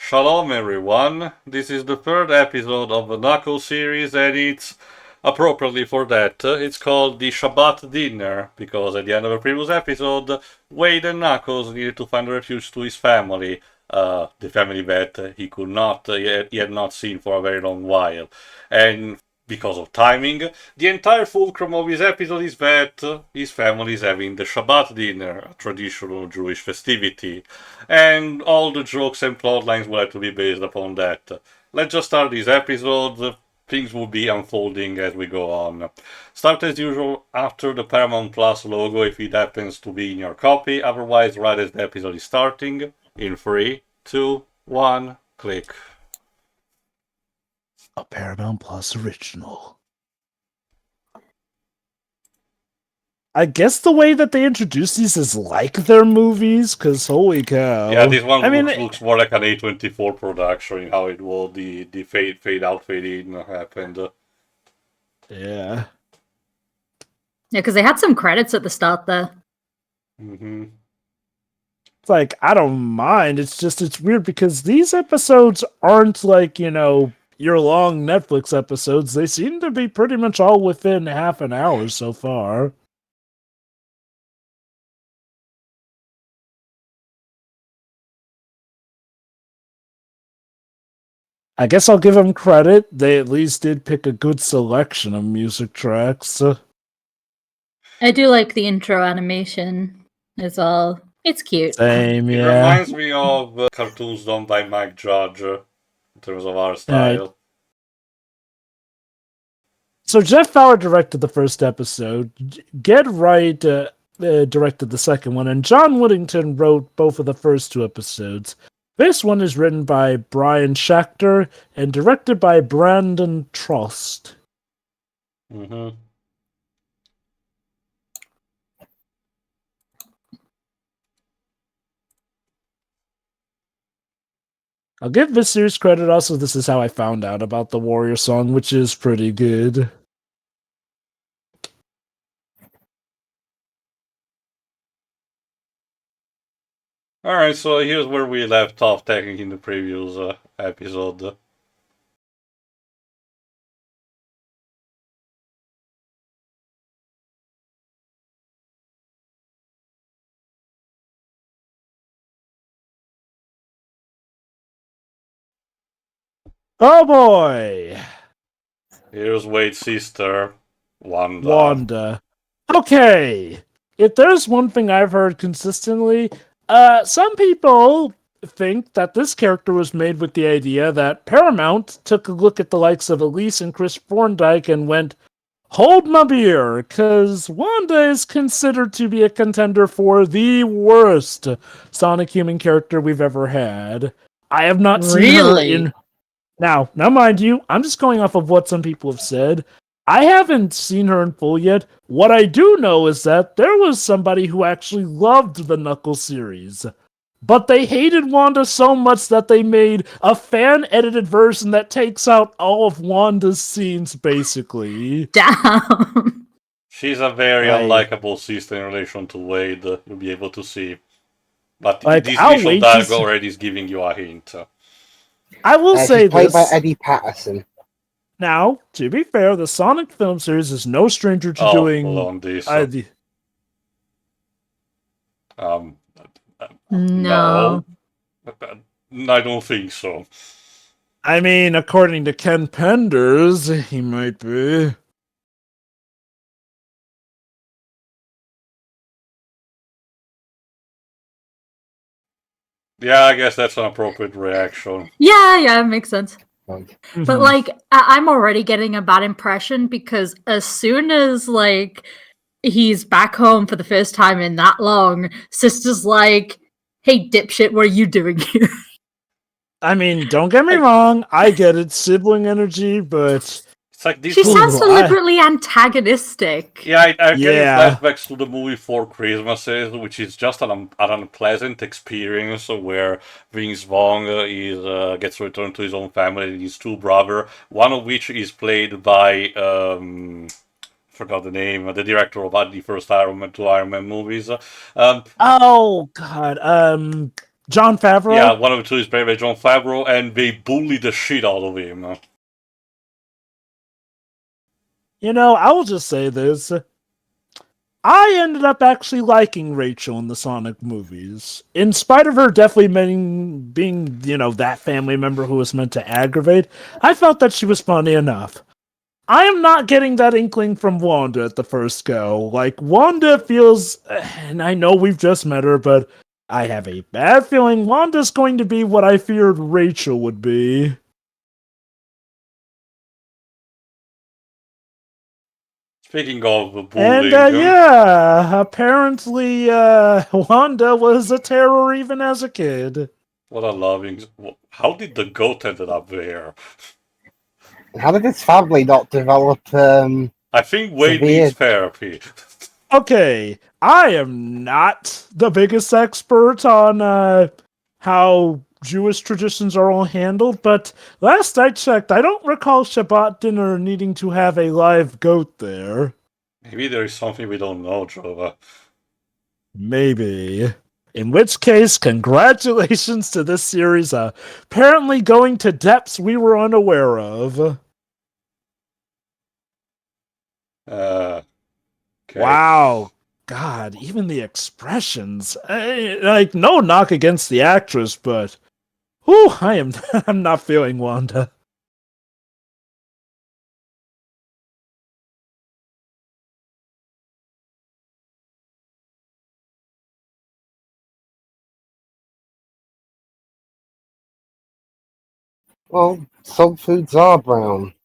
Shalom everyone, this is the third episode of the Knuckles series and it's appropriately for that, it's called the Shabbat Dinner because at the end of the previous episode, Wade and Knuckles needed to find refuge to his family, the family that he had not seen for a very long while. And because of timing, the entire fulcrum of this episode is that his family is having the Shabbat dinner, a traditional Jewish festivity, and all the jokes and plot lines will have to be based upon that. Let's just start this episode. Things will be unfolding as we go on. Start as usual after the Paramount Plus logo if it happens to be in your copy, otherwise right as the episode is starting. In 3, 2, 1, click. A Paramount Plus original. I guess the way that they introduce these is like their movies, because holy cow. Yeah, this one looks more like an A24 production in how it will, the fade out, fade in happened. Yeah. Yeah, because they had some credits at the start there. Mm-hmm. It's like, I don't mind. It's just, it's weird because these episodes aren't like, your long Netflix episodes. They seem to be pretty much all within half an hour so far. I guess I'll give them credit. They at least did pick a good selection of music tracks. I do like the intro animation as well. It's cute. Same, yeah. It reminds me of cartoons done by Mike Judge in terms of art style. Right. So Jeff Fowler directed the first episode. Get Right directed the second one, and John Whittington wrote both of the first two episodes. This one is written by Brian Schachter and directed by Brandon Trost. Mm-hmm. I'll give this series credit also. This is how I found out about the Warrior song, which is pretty good. Alright, so here's where we left off taking in the previous episode. Oh boy! Here's Wade's sister, Wanda. Wanda. Okay! If there's one thing I've heard consistently, some people think that this character was made with the idea that Paramount took a look at the likes of Elise and Chris Thorndike and went, hold my beer, because Wanda is considered to be a contender for the worst Sonic human character we've ever had. I have not seen her in... Now, mind you, I'm just going off of what some people have said. I haven't seen her in full yet. What I do know is that there was somebody who actually loved the Knuckles series. But they hated Wanda so much that they made a fan-edited version that takes out all of Wanda's scenes, basically. Damn! She's a very unlikable sister in relation to Wade, you'll be able to see. But Like, this I'll initial wait dialogue to see- already is giving you a hint. I will say she's played this. by Eddie Patterson. Now, to be fair, the Sonic film series is no stranger to doing... Hold on, this. No. I don't think so. I mean, according to Ken Penders, he might be. Yeah, I guess that's an appropriate reaction. Yeah, it makes sense. Mm-hmm. But, like, I'm already getting a bad impression because as soon as, like, he's back home for the first time in that long, Sister's like, hey, dipshit, what are you doing here? I mean, don't get me wrong, I get it, sibling energy, but... It's like this She movie- sounds deliberately antagonistic. Yeah, I get Yeah. flashbacks to the movie Four Christmases, which is just an unpleasant experience where Vince Vaughn gets returned to his own family and his two brothers, one of which is played by forgot the name, the director of the first two Iron Man movies. Oh, God, Jon Favreau? Yeah, one of the two is played by Jon Favreau, and they bully the shit out of him. I will just say this. I ended up actually liking Rachel in the Sonic movies. In spite of her definitely being, that family member who was meant to aggravate, I felt that she was funny enough. I am not getting that inkling from Wanda at the first go. Like, Wanda feels, and I know we've just met her, but I have a bad feeling Wanda's going to be what I feared Rachel would be. Speaking of And, bullying... apparently, Wanda was a terror even as a kid. What a loving... How did the goat ended up there? How did his family not develop I think Wade severe... needs therapy. Okay, I am not the biggest expert on how Jewish traditions are all handled, but last I checked, I don't recall Shabbat Dinner needing to have a live goat there. Maybe there is something we don't know, Jova. Maybe. In which case, congratulations to this series apparently going to depths we were unaware of. Okay. Wow. God, even the expressions. No knock against the actress, but whew, I'm not feeling Wanda. Well, some foods are brown.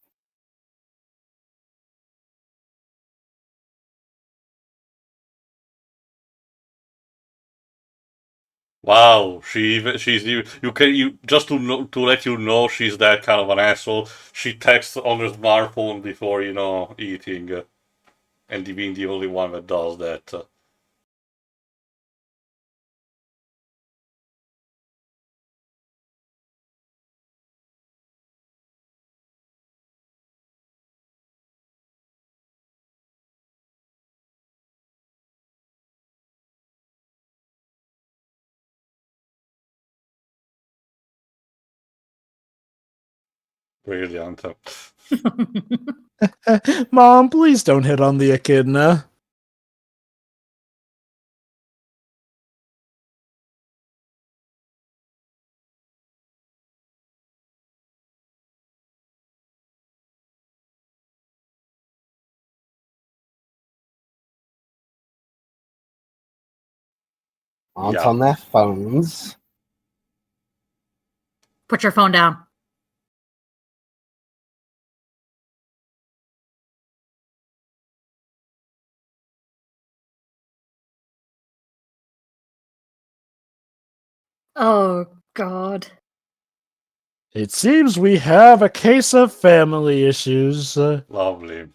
Wow, she's you just to let you know she's that kind of an asshole. She texts on her smartphone before eating, and being the only one that does that. Brilliant. Mom, please don't hit on the echidna. Aren't Yeah. on their phones. Put your phone down. Oh, God. It seems we have a case of family issues. Lovely.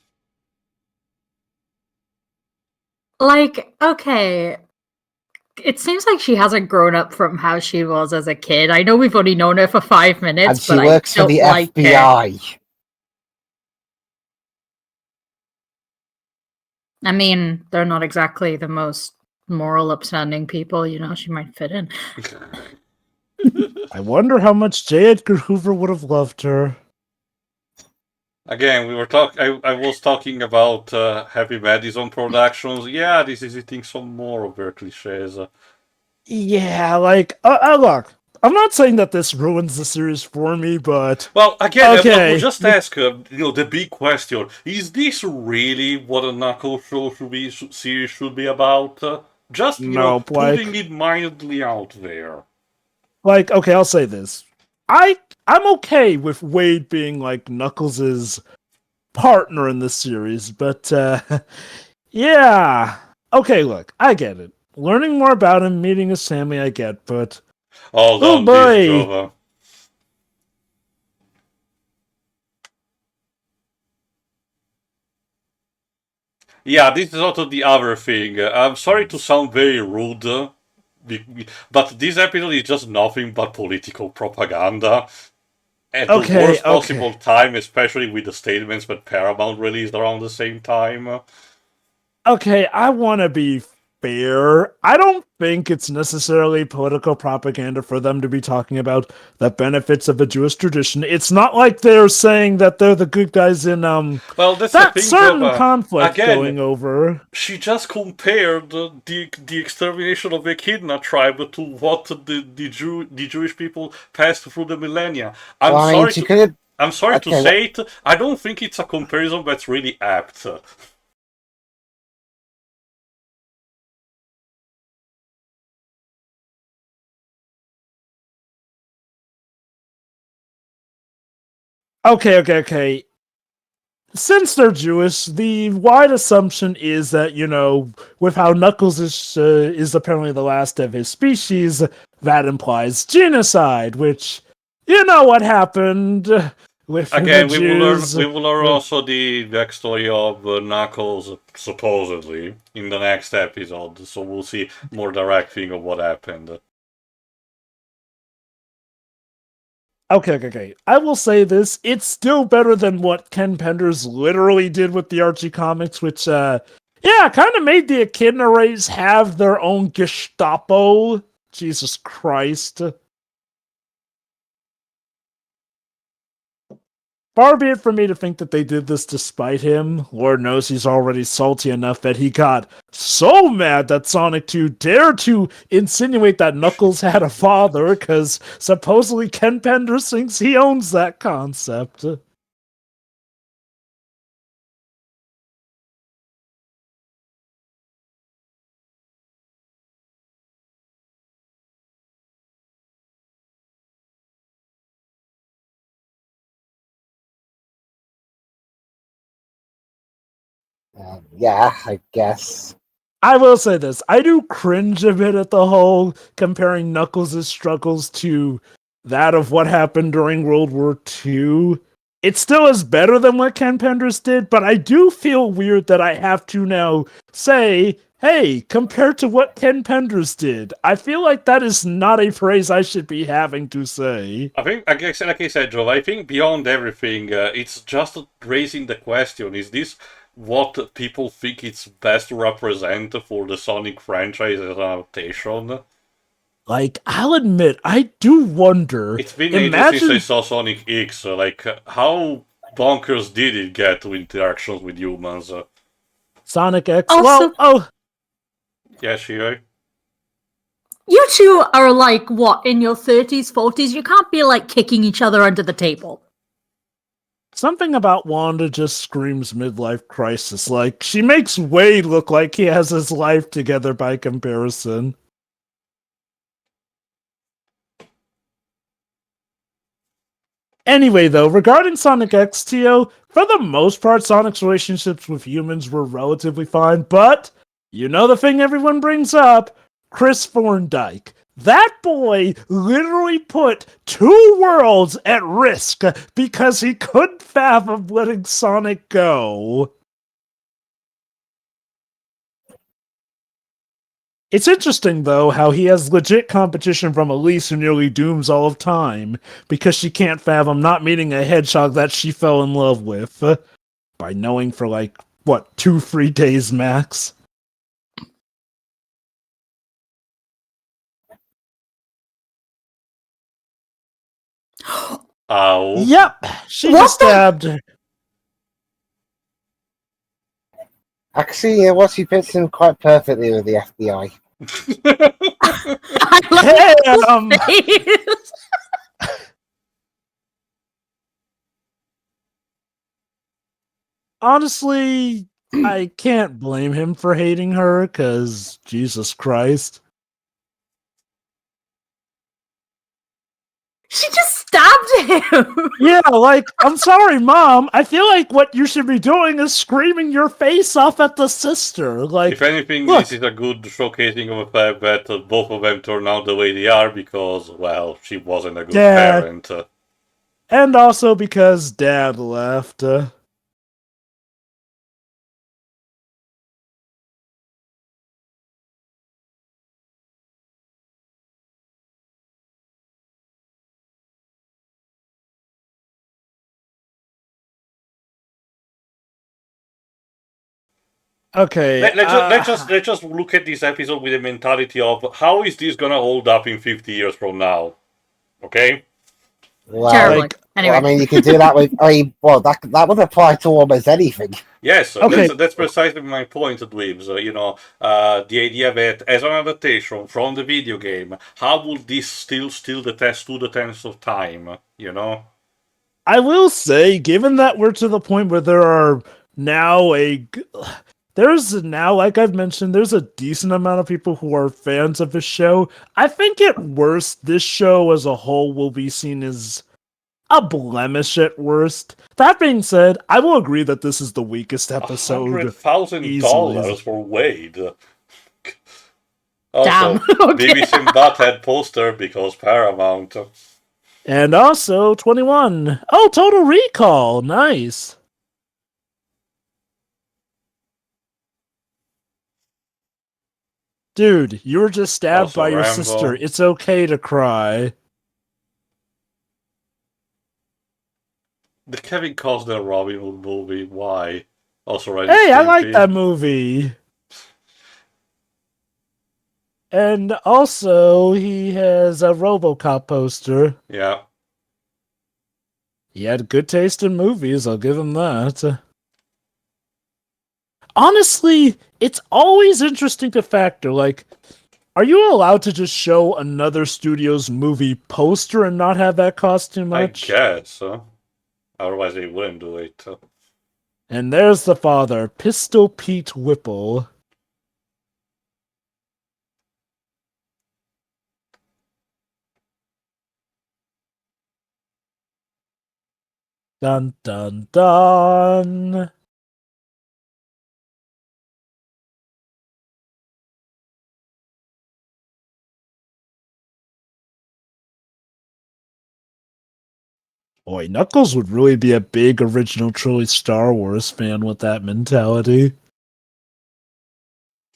Like, okay. It seems like she hasn't grown up from how she was as a kid. I know we've only known her for 5 minutes, And she but works I for the don't like her. FBI. I mean, they're not exactly the most moral, upstanding people. She might fit in. I wonder how much J. Edgar Hoover would have loved her. Again, we were I was talking about Happy Madison Productions. Yeah, this is eating some more of their cliches. Yeah, look, I'm not saying that this ruins the series for me, but Well, again, I okay. will just ask, the big question: is this really what a Knuckles show series should be about? Just Nope, putting it mildly out there. Okay, I'll say this: I'm okay with Wade being like Knuckles' partner in this series, but yeah. Okay, look, I get it. Learning more about him, meeting his family, I get, but Hold oh on, boy. this Jova. Yeah, this is also the other thing. I'm sorry to sound very rude, but this episode is just nothing but political propaganda. At the worst possible time, especially with the statements that Paramount released around the same time. Okay, I want to be fair. I don't think it's necessarily political propaganda for them to be talking about the benefits of a Jewish tradition. It's not like they're saying that they're the good guys in Well, that's the that thing, certain Java. conflict Again, going over. she just compared the extermination of the Echidna tribe to what the Jewish people passed through the millennia. Well, I mean, she could have. I'm sorry to Okay, say it. I don't think it's a comparison that's really apt. Okay. Since they're Jewish, the wide assumption is that, with how Knuckles is apparently the last of his species, that implies genocide, which, you know what happened with the Again, we will learn. Jews. We will learn also the backstory of Knuckles, supposedly, in the next episode. So we'll see more direct thing of what happened. Okay. I will say this. It's still better than what Ken Penders literally did with the Archie comics, which, kind of made the Echidna race have their own Gestapo. Jesus Christ. Far be it from me to think that they did this despite him. Lord knows he's already salty enough that he got so mad that Sonic 2 dared to insinuate that Knuckles had a father, because supposedly Ken Penders thinks he owns that concept. Yeah, I guess. I will say this. I do cringe a bit at the whole comparing Knuckles' struggles to that of what happened during World War II. It still is better than what Ken Penders did, but I do feel weird that I have to now say, hey, compared to what Ken Penders did. I feel like that is not a phrase I should be having to say. I think, like I said, Joe, I think beyond everything, it's just raising the question: is this what people think it's best to represent for the Sonic franchise as an adaptation? Like, I'll admit, I do wonder. It's been ages since I Imagine saw Sonic X. How bonkers did it get with interactions with humans? Sonic X. Also, Yeah, Shiro? you two are like, what, in your 30s, 40s? You can't be like kicking each other under the table. Something about Wanda just screams midlife crisis. Like, she makes Wade look like he has his life together by comparison. Anyway, though, regarding Sonic X, Tio, for the most part, Sonic's relationships with humans were relatively fine, but you know the thing everyone brings up? Chris Thorndike. That boy literally put two worlds at risk because he couldn't fathom letting Sonic go. It's interesting, though, how he has legit competition from Elise, who nearly dooms all of time, because she can't fathom not meeting a hedgehog that she fell in love with, by knowing for 2-3 days max. Ow. Yep, she What just stabbed. Actually, what she fits in quite perfectly with the FBI. I love Hey, his face. honestly, I can't blame him for hating her, because Jesus Christ. She just stabbed him. Yeah, I'm sorry, Mom. I feel like what you should be doing is screaming your face off at the sister. If anything, look, this is a good showcasing of the fact that both of them turned out the way they are because, well, she wasn't a good yeah, parent. and also because Dad left. Okay. Let's just look at this episode with the mentality of how is this gonna hold up in 50 years from now? Okay. Well, Terribly. like- Anyway. I mean, you can do that with. That would apply to almost anything. Yes, Okay. that's precisely my point, Dweebs. The idea that as an adaptation from the video game, how would this still the test to the test of time? You know. I will say, given that we're to the point where there's now, like I've mentioned, there's a decent amount of people who are fans of this show. I think at worst, this show as a whole will be seen as a blemish at worst. That being said, I will agree that this is the weakest episode. $100,000 for Wade. Also, Damn. Okay. Beavis and Butthead poster because Paramount. And also 21. Oh, Total Recall. Nice. Dude, you were just stabbed Also by your Rambo. sister. It's okay to cry. The Kevin Costner Robin Hood movie. Why? Also, Ren and Hey, I like Stimpy. that movie. And also, he has a RoboCop poster. Yeah. He had good taste in movies, I'll give him that. Honestly, it's always interesting to factor, like, are you allowed to just show another studio's movie poster and not have that cost too much? I guess. Otherwise, they wouldn't do it. And there's the father, Pistol Pete Whipple. Dun dun dun. Boy, Knuckles would really be a big original trilogy Star Wars fan with that mentality.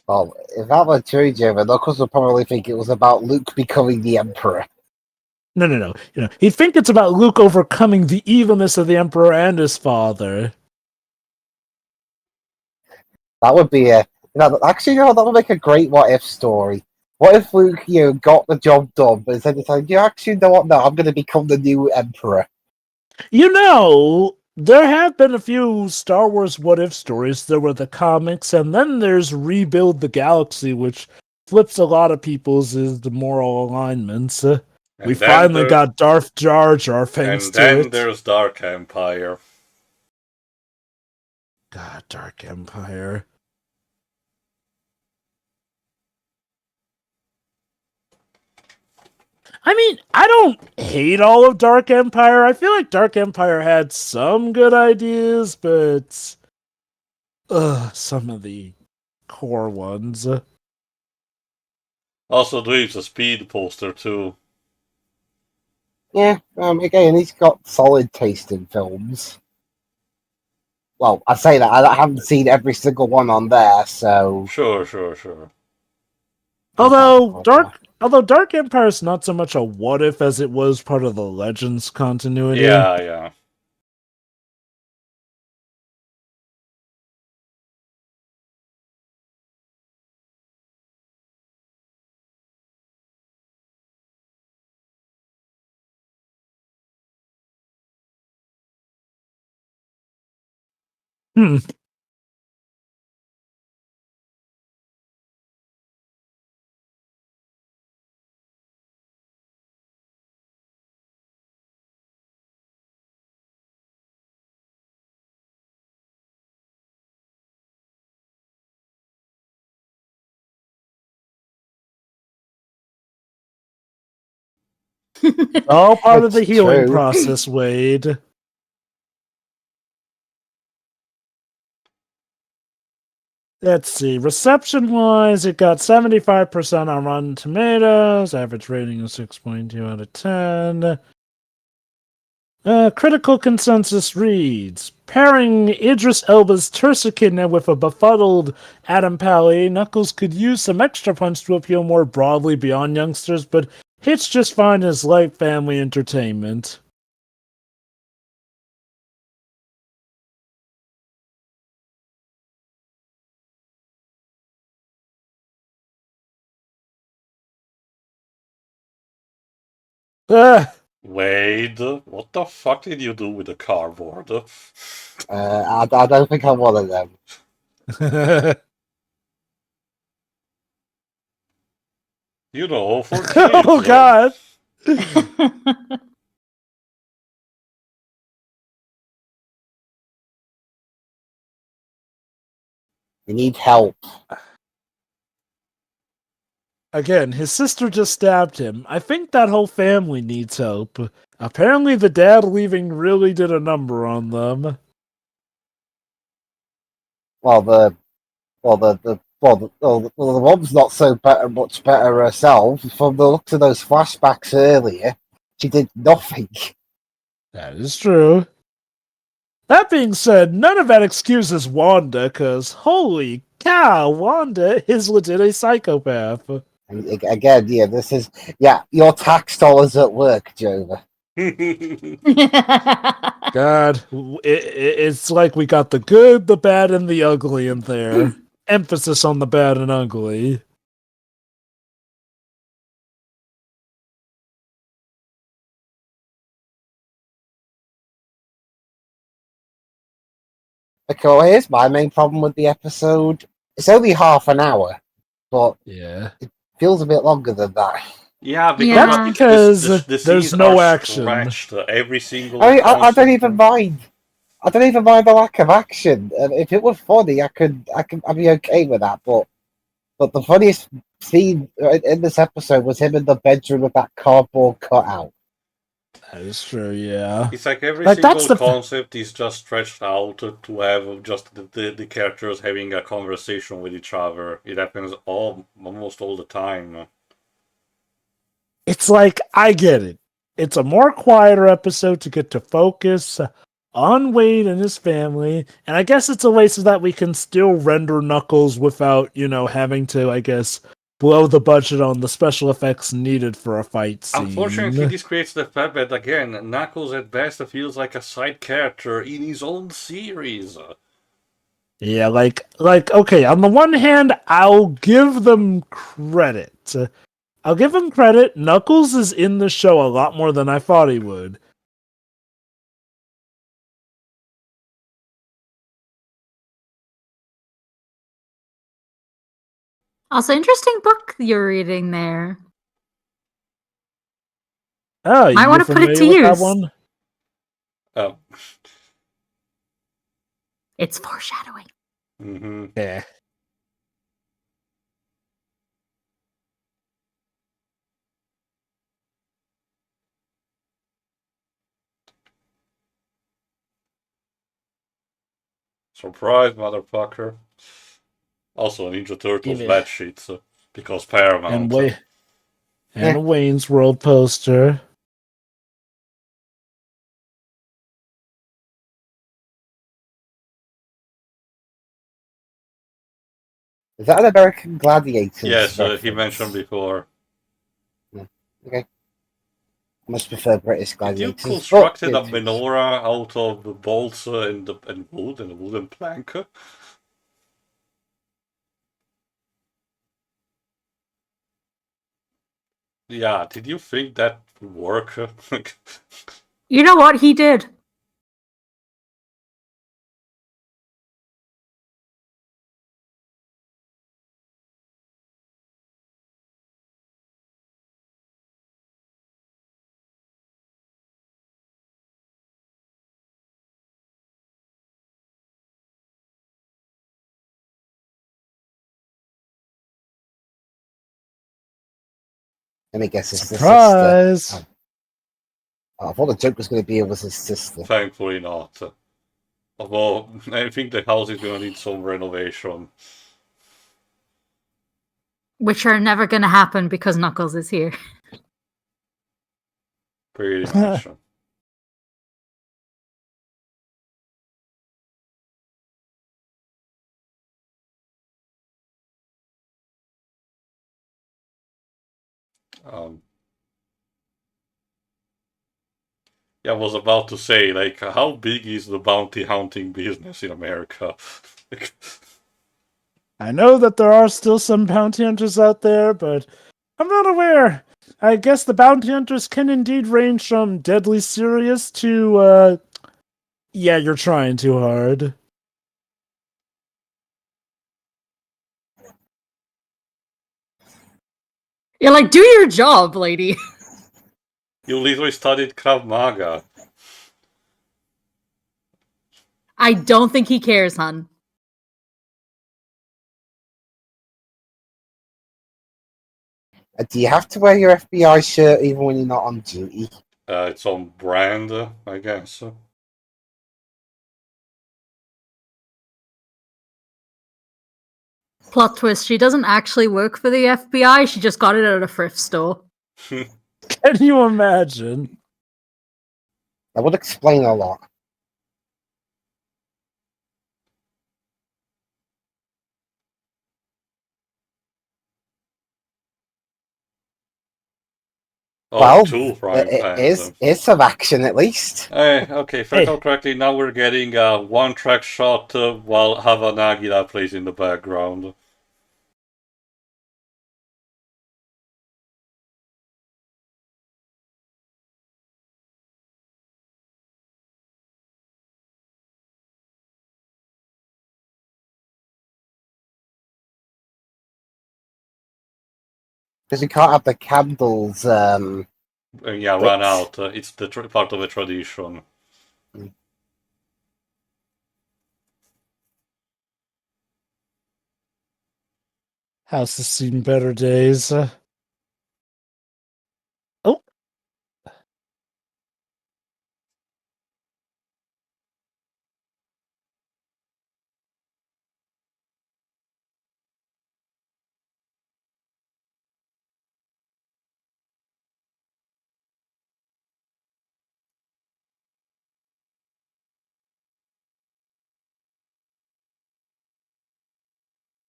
Well, if that were true, Jim, Knuckles would probably think it was about Luke becoming the Emperor. No. He'd think it's about Luke overcoming the evilness of the Emperor and his father. That would be that would make a great what if story. What if Luke, got the job done, but instead decided, actually, you know what? No, I'm going to become the new Emperor. There have been a few Star Wars what if stories. There were the comics, and then there's Rebuild the Galaxy, which flips a lot of people's the moral alignments. We finally got Darth Jar Jar thanks to it. And then there's Dark Empire. God, Dark Empire. I mean, I don't hate all of Dark Empire. I feel like Dark Empire had some good ideas, but some of the core ones. Also, Dweeb's a speed poster too. Yeah, again, he's got solid taste in films. Well, I say that, I haven't seen every single one on there, so... Sure. Although Dark Empire is not so much a what if as it was part of the Legends continuity. Yeah. All part of the That's healing true. process, Wade. Let's see. Reception-wise, it got 75% on Rotten Tomatoes. Average rating of 6.2 out of 10. Critical consensus reads, pairing Idris Elba's Tursikin with a befuddled Adam Pally, Knuckles could use some extra punch to appeal more broadly beyond youngsters, but hits just fine as light family entertainment. Wade, what the fuck did you do with the cardboard? I don't think I'm one of them. You know, for kids. Oh God! You need help. Again, his sister just stabbed him. I think that whole family needs help. Apparently, the dad leaving really did a number on them. The mom's not so much better herself. From the looks of those flashbacks earlier, she did nothing. That is true. That being said, none of that excuses Wanda, because holy cow, Wanda is legit a psychopath. And again, your tax dollars at work, Jova. God, it's like we got the good, the bad, and the ugly in there. Emphasis on the bad and ugly. Okay, here's my main problem with the episode. It's only half an hour, but Yeah. it feels a bit longer than that. Yeah, Yeah. Because the there's scenes no are action. stretched, every single. I don't even mind. I don't even mind the lack of action. If it was funny, I'd be okay with that. But the funniest scene in this episode was him in the bedroom with that cardboard cutout. That is true, yeah. It's like every Like, that's single the concept is just stretched out to have just the characters having a conversation with each other. It happens almost all the time. It's like, I get it. It's a more quieter episode to get to focus on Wade and his family, and I guess it's a way so that we can still render Knuckles without, having to, I guess, blow the budget on the special effects needed for a fight scene. Unfortunately, this creates the fact that, again, Knuckles at best feels like a side character in his own series. Yeah, like, okay, on the one hand, I'll give them credit. Knuckles is in the show a lot more than I thought he would. Also, interesting book you're reading there. Oh, Might you want to put it familiar to with that use. one? Oh. It's foreshadowing. Mm-hmm. Yeah. Surprise, motherfucker. Also, Ninja Turtles Yeah. bad shit, because Paramount. And a Wayne's World poster. Is that an American Gladiators? Yes, he reference? mentioned before. Okay. I much prefer British Did Gladiators. you constructed but a menorah out of bolts and wood and a wooden plank? Yeah, did you think that would work? You know what? He did. Let me guess, it's the Surprise! sister. I thought the joke was going to be it was his sister. Thankfully not. Although, I think the house is going to need some renovation. Which are never going to happen because Knuckles is here. Pretty much. Yeah, I was about to say, like, how big is the bounty hunting business in America? I know that there are still some bounty hunters out there, but I'm not aware I guess the bounty hunters can indeed range from deadly serious to, yeah, you're trying too hard. You're like, do your job, lady. You literally studied Krav Maga. I don't think he cares, hun. Do you have to wear your FBI shirt even when you're not on duty? It's on brand, I guess. Plot twist, she doesn't actually work for the FBI, she just got it at a thrift store. Can you imagine? That would explain a lot. Oh, Well, two frying pans. it's some action at least. Okay, if I recall correctly, now we're getting a one-track shot while Havanagila plays in the background. Because you can't have the candles. Yeah, run out. It's the part of the tradition. House has seen better days. Oh.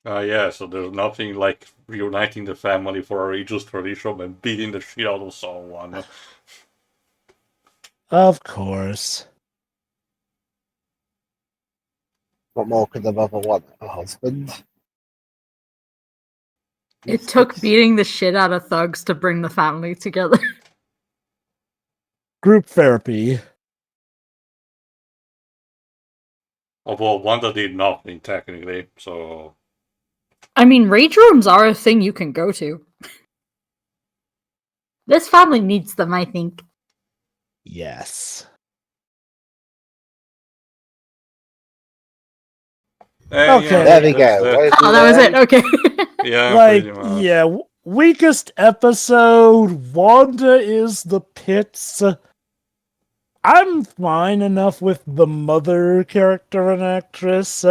Yeah, so there's nothing like reuniting the family for a religious tradition and beating the shit out of someone. Of course. What more could the mother want? A husband? It took beating the shit out of thugs to bring the family together. Group therapy. Although Wanda did nothing, technically, so... I mean, rage rooms are a thing you can go to. This family needs them, I think. Yes. Okay, there we go. Oh, that was it. Okay. Yeah, like, pretty much. yeah, weakest episode. Wanda is the pits. I'm fine enough with the mother character and actress.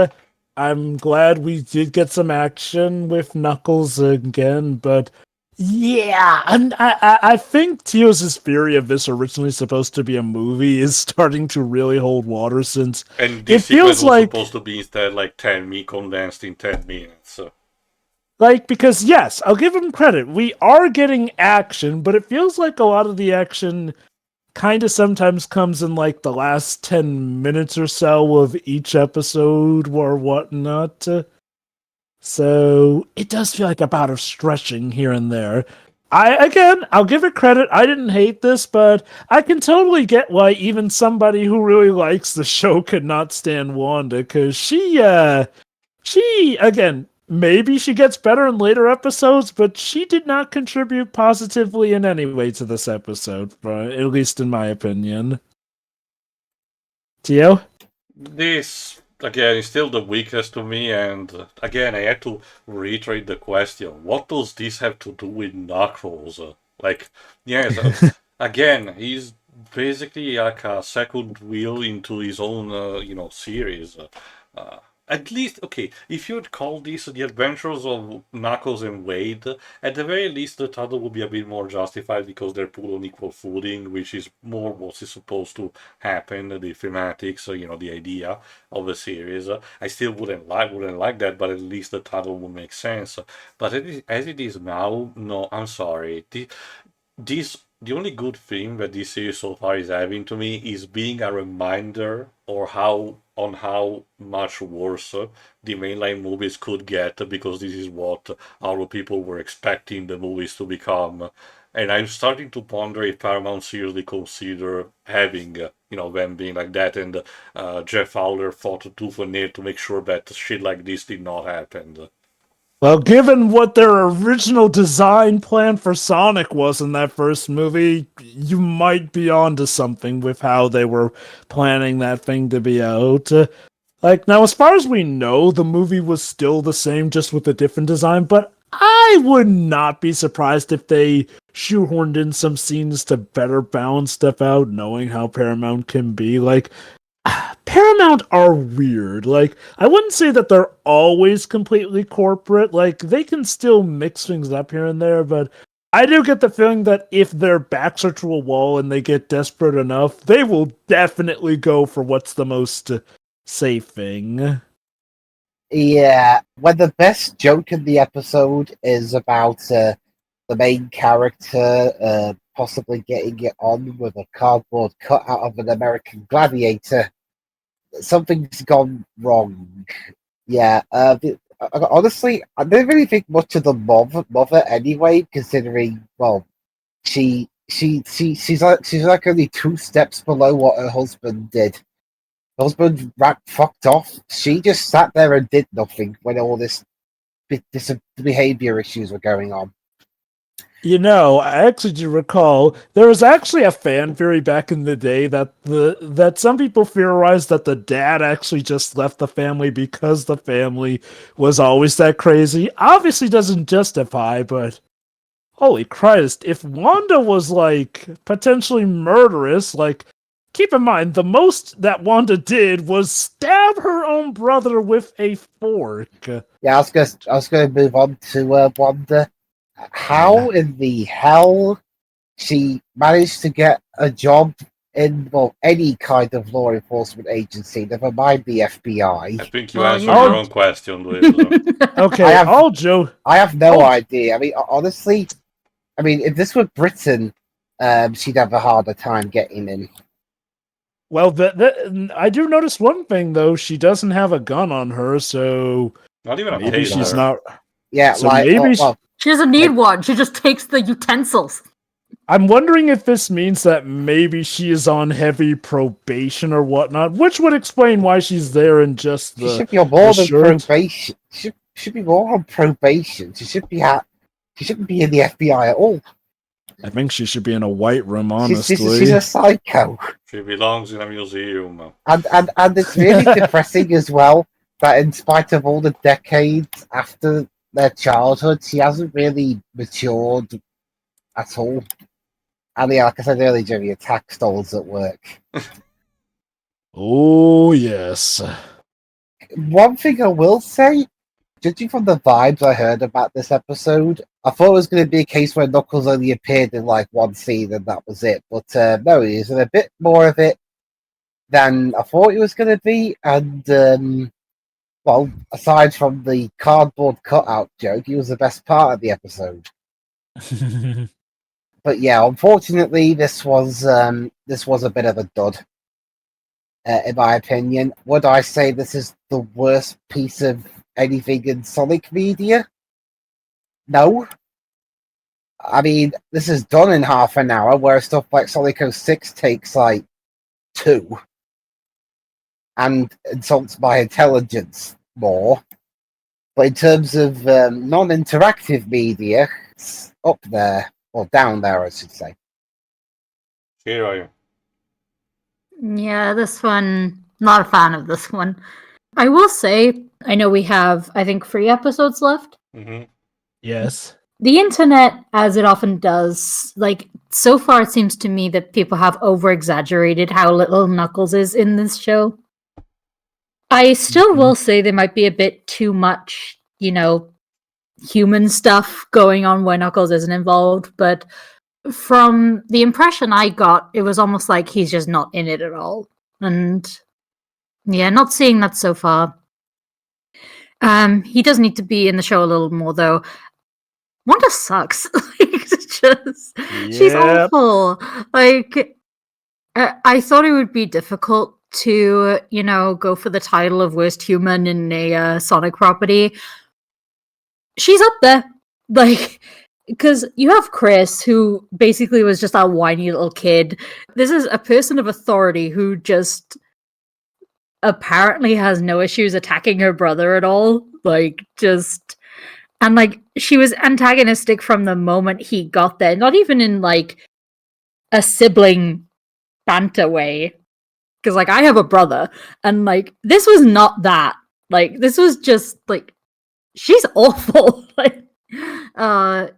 I'm glad we did get some action with Knuckles again, but yeah, and I think Teos' theory of this originally supposed to be a movie is starting to really hold water since And this sequence was supposed to be instead like 10 me condensed in 10 minutes. Like, because yes, I'll give him credit. We are getting action, but it feels like a lot of the action kind of sometimes comes in like the last 10 minutes or so of each episode or whatnot. So it does feel like about a stretching here and there. I'll give it credit. I didn't hate this, but I can totally get why even somebody who really likes the show could not stand Wanda, because she, again, maybe she gets better in later episodes, but she did not contribute positively in any way to this episode, at least in my opinion. Tio? This, again, is still the weakest to me, and again, I had to reiterate the question, what does this have to do with Knuckles? Like, yes, again, he's basically like a second wheel into his own, series. At least, okay, if you'd call this the adventures of Knuckles and Wade, at the very least the title would be a bit more justified because they're put on equal footing, which is more what is supposed to happen, the thematics, the idea of the series. I still wouldn't like that, but at least the title would make sense. But as it is now, no, I'm sorry. The only good thing that this series so far is having to me is being a reminder or how much worse the mainline movies could get, because this is what our people were expecting the movies to become. And I'm starting to ponder if Paramount seriously consider having, them being like that, and Jeff Fowler fought tooth and nail to make sure that shit like this did not happen. Well, given what their original design plan for Sonic was in that first movie, you might be onto something with how they were planning that thing to be out. Now, as far as we know, the movie was still the same, just with a different design, but I would not be surprised if they shoehorned in some scenes to better balance stuff out, knowing how Paramount can be. Paramount are weird. I wouldn't say that they're always completely corporate. They can still mix things up here and there, but I do get the feeling that if their backs are to a wall and they get desperate enough, they will definitely go for what's the most safe thing. Yeah, when the best joke in the episode is about the main character possibly getting it on with a cardboard cutout of an American gladiator, something's gone wrong. Yeah, honestly, I didn't really think much of the mother anyway, considering, well, she's like only 2 steps below what her husband did. Her husband fucked off. She just sat there and did nothing when all this behavior issues were going on. I actually do recall there was actually a fan theory back in the day that some people theorized that the dad actually just left the family because the family was always that crazy. Obviously doesn't justify, but holy Christ, if Wanda was potentially murderous, keep in mind the most that Wanda did was stab her own brother with a fork. Yeah, I was gonna move on to Wanda. How in the hell she managed to get a job in, well, any kind of law enforcement agency, never mind the FBI? I think you answered your own question, Liz. Okay, I have no idea. I mean, honestly, if this were Britain, she'd have a harder time getting in. Well, I do notice one thing, though. She doesn't have a gun on her, so not even maybe she's not... Yeah, so maybe she doesn't need one. She just takes the utensils. I'm wondering if this means that maybe she is on heavy probation or whatnot, which would explain why she's there in just the... She should be on more than probation. She should be more on probation. She shouldn't be in the FBI at all. I think she should be in a white room, honestly. She's a psycho. She belongs in a museum. And it's really depressing as well that in spite of all the decades after their childhood, she hasn't really matured at all. And yeah, like I said earlier, Jimmy, attack stalls at work. Oh, yes. One thing I will say, judging from the vibes I heard about this episode, I thought it was going to be a case where Knuckles only appeared in one scene and that was it. But no, he's in a bit more of it than I thought it was going to be. And, well, aside from the cardboard cutout joke, he was the best part of the episode. But yeah, unfortunately, this was a bit of a dud, in my opinion. Would I say this is the worst piece of anything in Sonic media? No. I mean, this is done in half an hour, where stuff like Sonic 06 takes 2, and insults my intelligence more. But in terms of non-interactive media, it's up there. Or down there, I should say. Here are you. Yeah, this one, not a fan of this one. I will say, I know we have, I think, 3 episodes left. Mm-hmm. Yes. The internet, as it often does, so far it seems to me that people have over-exaggerated how little Knuckles is in this show. I still will say there might be a bit too much, human stuff going on where Knuckles isn't involved, but from the impression I got, it was almost like he's just not in it at all. And yeah, not seeing that so far. He does need to be in the show a little more, though. Wanda sucks. She's awful. I thought it would be difficult to, go for the title of worst human in a Sonic property. She's up there. because you have Chris, who basically was just a whiny little kid. This is a person of authority who just apparently has no issues attacking her brother at all. And she was antagonistic from the moment he got there, not even in a sibling banter way. Because I have a brother, and this was not that. This was just she's awful. I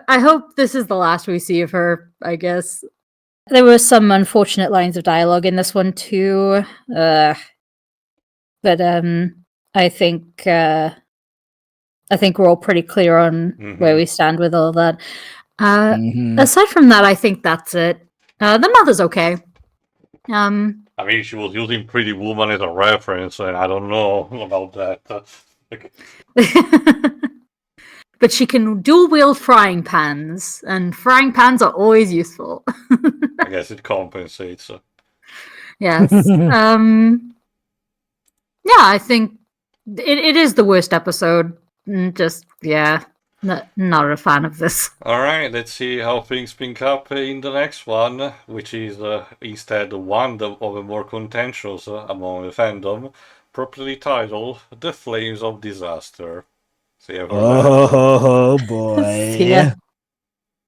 hope this is the last we see of her, I guess. There were some unfortunate lines of dialogue in this one too. But I think we're all pretty clear on where we stand with all that. Aside from that, I think that's it. The mother's okay. I mean, she was using Pretty Woman as a reference, and I don't know about that. But she can dual wield frying pans, and frying pans are always useful. I guess it compensates. Yes. Yeah, I think it is the worst episode. Not a fan of this. Alright, let's see how things pick up in the next one, which is instead one of the more contentious among the fandom, properly titled The Flames of Disaster. See you for that. Oh boy. See ya.